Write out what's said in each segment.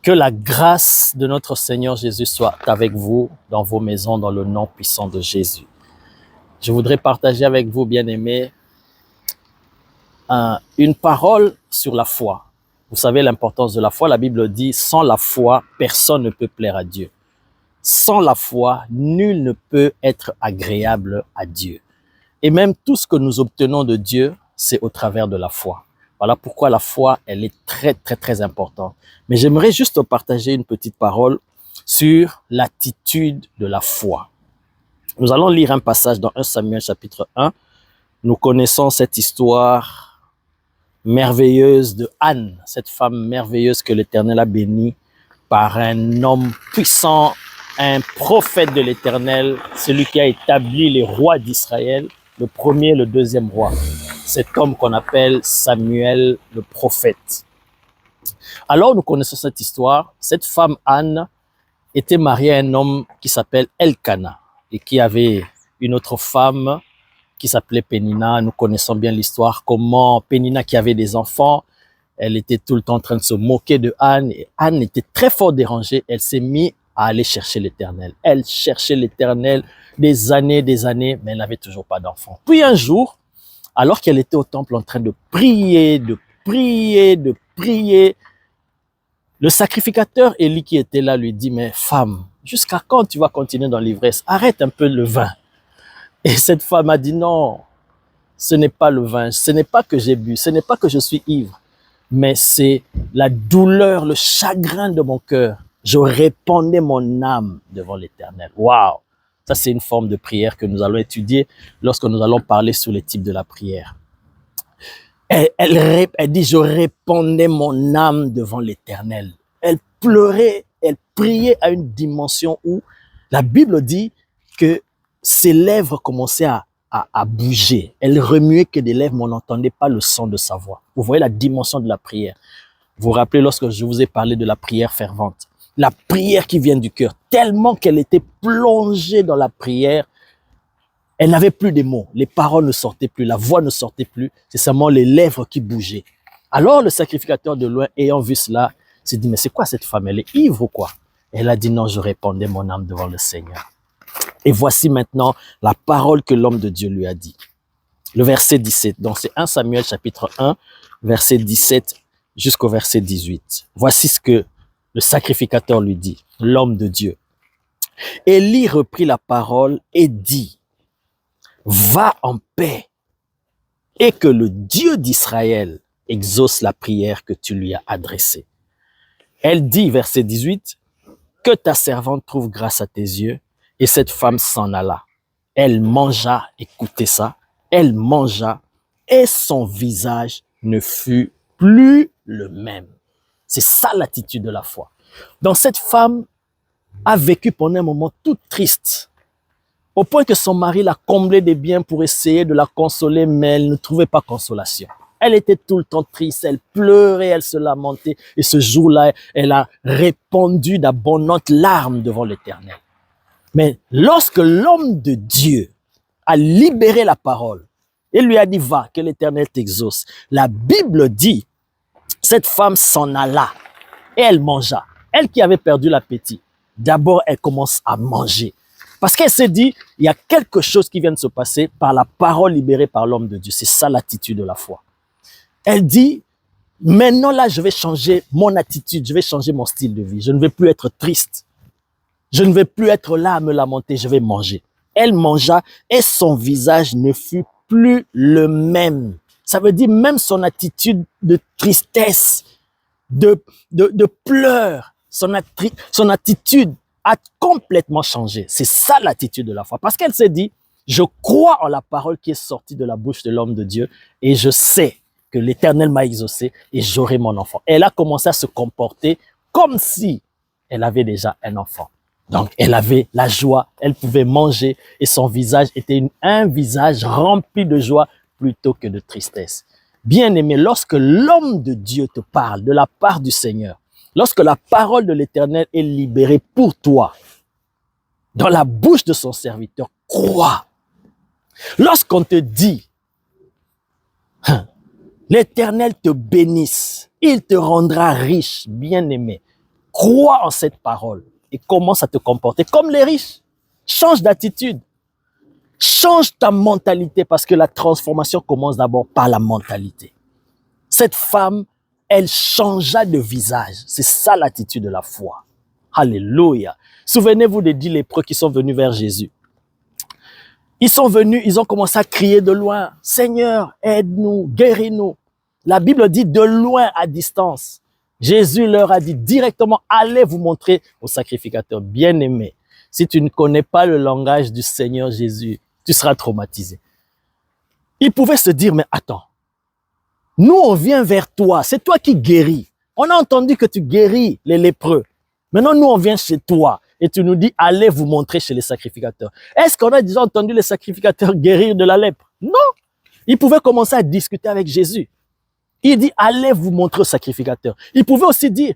Que la grâce de notre Seigneur Jésus soit avec vous dans vos maisons dans le nom puissant de Jésus. Je voudrais partager avec vous, bien-aimés, une parole sur la foi. Vous savez l'importance de la foi. La Bible dit, sans la foi, personne ne peut plaire à Dieu. Sans la foi, nul ne peut être agréable à Dieu. Et même tout ce que nous obtenons de Dieu, c'est au travers de la foi. Voilà pourquoi la foi, elle est très importante. Mais j'aimerais juste partager une petite parole sur l'attitude de la foi. Nous allons lire un passage dans 1 Samuel chapitre 1. Nous connaissons cette histoire merveilleuse de Anne, cette femme merveilleuse que l'Éternel a bénie par un homme puissant, un prophète de l'Éternel, celui qui a établi les rois d'Israël, le premier et le deuxième roi. Cet homme qu'on appelle Samuel le prophète. Alors nous connaissons cette histoire. Cette femme Anne était mariée à un homme qui s'appelle Elkana et qui avait une autre femme qui s'appelait Pénina. Nous connaissons bien l'histoire, comment Pénina qui avait des enfants, elle était tout le temps en train de se moquer de Anne et Anne était très fort dérangée. Elle s'est mise à aller chercher l'Éternel. Elle cherchait l'Éternel des années, mais elle n'avait toujours pas d'enfant. Puis un jour, alors qu'elle était au temple en train de prier, le sacrificateur Élie qui était là lui dit, mais femme, jusqu'à quand tu vas continuer dans l'ivresse? Arrête un peu le vin. Et cette femme a dit, non, ce n'est pas le vin, ce n'est pas que j'ai bu, ce n'est pas que je suis ivre, mais c'est la douleur, le chagrin de mon cœur. Je répandais mon âme devant l'Éternel. Waouh! Ça, c'est une forme de prière que nous allons étudier lorsque nous allons parler sur les types de la prière. Elle dit, je répandais mon âme devant l'Éternel. Elle pleurait, elle priait à une dimension où la Bible dit que ses lèvres commençaient à bouger. Elle remuait que des lèvres, mais on n'entendait pas le son de sa voix. Vous voyez la dimension de la prière. Vous vous rappelez lorsque je vous ai parlé de la prière fervente. La prière qui vient du cœur, tellement qu'elle était plongée dans la prière, elle n'avait plus de mots, les paroles ne sortaient plus, la voix ne sortait plus, c'est seulement les lèvres qui bougeaient. Alors le sacrificateur de loin, ayant vu cela, s'est dit, mais c'est quoi cette femme, elle est ivre ou quoi? Elle a dit, non, je répandais mon âme devant le Seigneur. Et voici maintenant la parole que l'homme de Dieu lui a dit. Le verset 17, donc c'est 1 Samuel chapitre 1, verset 17 jusqu'au verset 18. Voici ce que le sacrificateur lui dit, l'homme de Dieu. Élie reprit la parole et dit, va en paix et que le Dieu d'Israël exauce la prière que tu lui as adressée. Elle dit, verset 18, que ta servante trouve grâce à tes yeux. Et cette femme s'en alla. Elle mangea, écoutez ça, elle mangea et son visage ne fut plus le même. C'est ça l'attitude de la foi. Donc cette femme a vécu pendant un moment toute triste, au point que son mari l'a comblée des biens pour essayer de la consoler, mais elle ne trouvait pas consolation. Elle était tout le temps triste, elle pleurait, elle se lamentait. Et ce jour-là, elle a répandu d'abondantes larmes devant l'Éternel. Mais lorsque l'homme de Dieu a libéré la parole, il lui a dit, va, que l'Éternel t'exauce. La Bible dit, cette femme s'en alla et elle mangea. Elle qui avait perdu l'appétit, d'abord elle commence à manger. Parce qu'elle s'est dit, il y a quelque chose qui vient de se passer par la parole libérée par l'homme de Dieu. C'est ça l'attitude de la foi. Elle dit, maintenant là, je vais changer mon attitude, je vais changer mon style de vie. Je ne vais plus être triste. Je ne vais plus être là à me lamenter, je vais manger. Elle mangea et son visage ne fut plus le même. Ça veut dire même son attitude de tristesse, de pleurs, son attitude a complètement changé. C'est ça l'attitude de la foi. Parce qu'elle s'est dit, je crois en la parole qui est sortie de la bouche de l'homme de Dieu et je sais que l'Éternel m'a exaucé et j'aurai mon enfant. Elle a commencé à se comporter comme si elle avait déjà un enfant. Donc, elle avait la joie, elle pouvait manger et son visage était un visage rempli de joie plutôt que de tristesse. Bien-aimé, lorsque l'homme de Dieu te parle de la part du Seigneur, lorsque la parole de l'Éternel est libérée pour toi, dans la bouche de son serviteur, crois. Lorsqu'on te dit, l'Éternel te bénisse, il te rendra riche, bien-aimé, Crois en cette parole et commence à te comporter comme les riches. Change d'attitude. Change ta mentalité parce que la transformation commence d'abord par la mentalité. Cette femme, elle changea de visage. C'est ça l'attitude de la foi. Alléluia. Souvenez-vous des 10 lépreux qui sont venus vers Jésus. Ils sont venus, ils ont commencé à crier de loin. Seigneur, aide-nous, guéris-nous. La Bible dit de loin à distance. Jésus leur a dit directement, allez vous montrer au sacrificateur. Bien-aimé, si tu ne connais pas le langage du Seigneur Jésus, tu seras traumatisé. Ils pouvaient se dire, mais attends, nous on vient vers toi, c'est toi qui guéris. On a entendu que tu guéris les lépreux. Maintenant, nous on vient chez toi et tu nous dis, allez vous montrer chez les sacrificateurs. Est-ce qu'on a déjà entendu les sacrificateurs guérir de la lèpre? Non. Ils pouvaient commencer à discuter avec Jésus. Il dit, allez vous montrer au sacrificateur. Il pouvait aussi dire,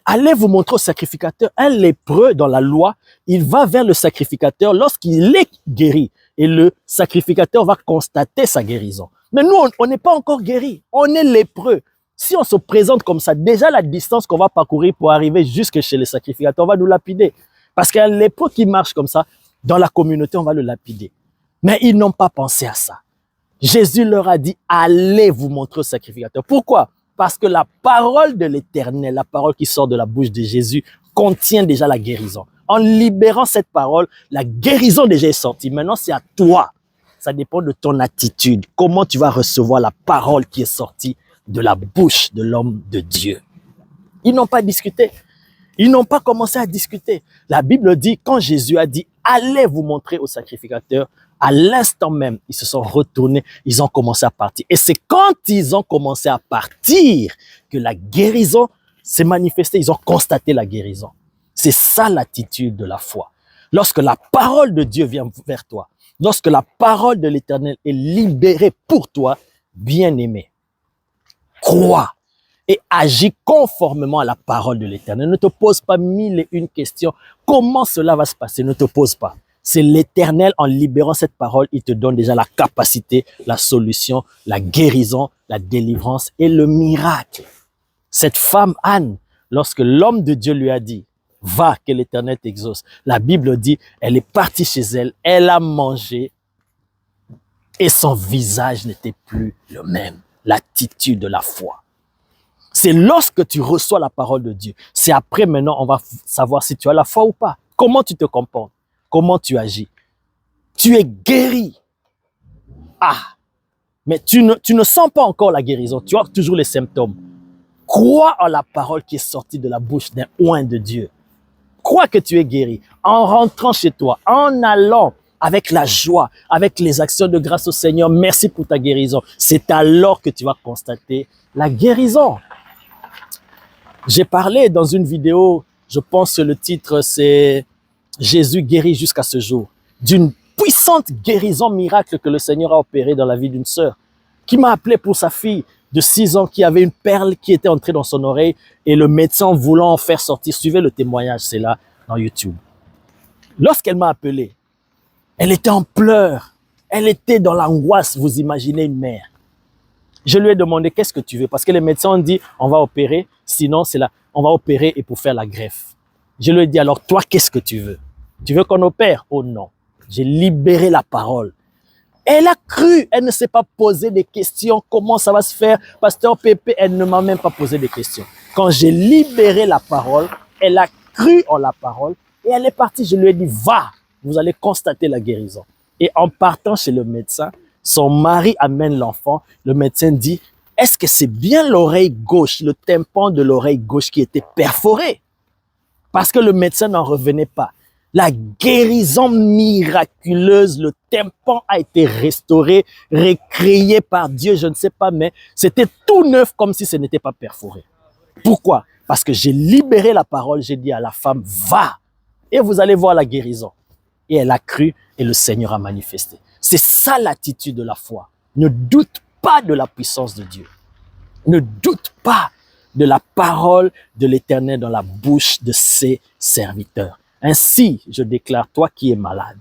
allez vous montrer au sacrificateur. Un lépreux dans la loi, il va vers le sacrificateur lorsqu'il est guéri. Et le sacrificateur va constater sa guérison. Mais nous, on n'est pas encore guéri. On est lépreux. Si on se présente comme ça, déjà la distance qu'on va parcourir pour arriver jusque chez le sacrificateur, on va nous lapider. Parce qu'un lépreux qui marche comme ça, dans la communauté, on va le lapider. Mais ils n'ont pas pensé à ça. Jésus leur a dit, allez vous montrer au sacrificateur. Pourquoi? Parce que la parole de l'Éternel, la parole qui sort de la bouche de Jésus, contient déjà la guérison. En libérant cette parole, la guérison déjà est sortie. Maintenant, c'est à toi. Ça dépend de ton attitude. Comment tu vas recevoir la parole qui est sortie de la bouche de l'homme de Dieu. Ils n'ont pas discuté. Ils n'ont pas commencé à discuter. La Bible dit, quand Jésus a dit, allez vous montrer au sacrificateur, à l'instant même, ils se sont retournés, ils ont commencé à partir. Et c'est quand ils ont commencé à partir que la guérison s'est manifestée. Ils ont constaté la guérison. C'est ça l'attitude de la foi. Lorsque la parole de Dieu vient vers toi, lorsque la parole de l'Éternel est libérée pour toi, bien-aimé, crois et agis conformément à la parole de l'Éternel. Ne te pose pas 1001 questions. Comment cela va se passer? Ne te pose pas. C'est l'Éternel, en libérant cette parole, il te donne déjà la capacité, la solution, la guérison, la délivrance et le miracle. Cette femme, Anne, lorsque l'homme de Dieu lui a dit, va, que l'Éternel t'exauce, la Bible dit, elle est partie chez elle, elle a mangé et son visage n'était plus le même. L'attitude de la foi. C'est lorsque tu reçois la parole de Dieu. C'est après maintenant, on va savoir si tu as la foi ou pas. Comment tu te comportes? Comment tu agis? Tu es guéri. Ah, mais tu ne sens pas encore la guérison. Tu as toujours les symptômes. Crois en la parole qui est sortie de la bouche d'un oint de Dieu. Crois que tu es guéri. En rentrant chez toi, en allant avec la joie, avec les actions de grâce au Seigneur, merci pour ta guérison. C'est alors que tu vas constater la guérison. J'ai parlé dans une vidéo, je pense que le titre c'est « Jésus guérit jusqu'à ce jour », d'une puissante guérison miracle que le Seigneur a opérée dans la vie d'une sœur qui m'a appelé pour sa fille de 6 ans qui avait une perle qui était entrée dans son oreille et le médecin voulant en faire sortir, suivez le témoignage, c'est là dans YouTube. Lorsqu'elle m'a appelé, elle était en pleurs, elle était dans l'angoisse, vous imaginez une mère. Je lui ai demandé qu'est-ce que tu veux parce que les médecins ont dit on va opérer, sinon c'est là, on va opérer et pour faire la greffe. Je lui ai dit alors toi qu'est-ce que tu veux? Tu veux qu'on opère? Oh non, j'ai libéré la parole. Elle a cru, elle ne s'est pas posé des questions, comment ça va se faire? Pasteur Pépé, elle ne m'a même pas posé des questions. Quand j'ai libéré la parole, elle a cru en la parole et elle est partie. Je lui ai dit va, vous allez constater la guérison. Et en partant chez le médecin, son mari amène l'enfant. Le médecin dit, est-ce que c'est bien l'oreille gauche, le tympan de l'oreille gauche qui était perforé? Parce que le médecin n'en revenait pas. La guérison miraculeuse, le tympan a été restauré, recréé par Dieu, je ne sais pas, mais c'était tout neuf comme si ce n'était pas perforé. Pourquoi? Parce que j'ai libéré la parole, j'ai dit à la femme, va, et vous allez voir la guérison. Et elle a cru et le Seigneur a manifesté. C'est ça l'attitude de la foi. Ne doute pas de la puissance de Dieu. Ne doute pas de la parole de l'Éternel dans la bouche de ses serviteurs. Ainsi, je déclare, toi qui es malade,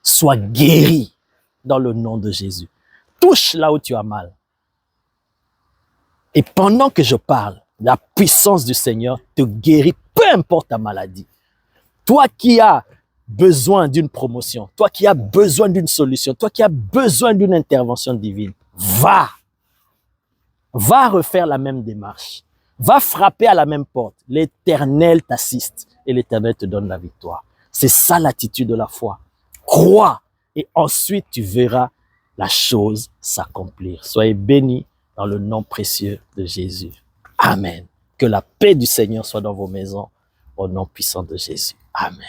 sois guéri dans le nom de Jésus. Touche là où tu as mal. Et pendant que je parle, la puissance du Seigneur te guérit, peu importe ta maladie. Toi qui as besoin d'une promotion, toi qui as besoin d'une solution, toi qui as besoin d'une intervention divine, va refaire la même démarche. Va frapper à la même porte. L'Éternel t'assiste et l'Éternel te donne la victoire. C'est ça l'attitude de la foi. Crois et ensuite tu verras la chose s'accomplir. Soyez bénis dans le nom précieux de Jésus. Amen. Que la paix du Seigneur soit dans vos maisons au nom puissant de Jésus. Amen.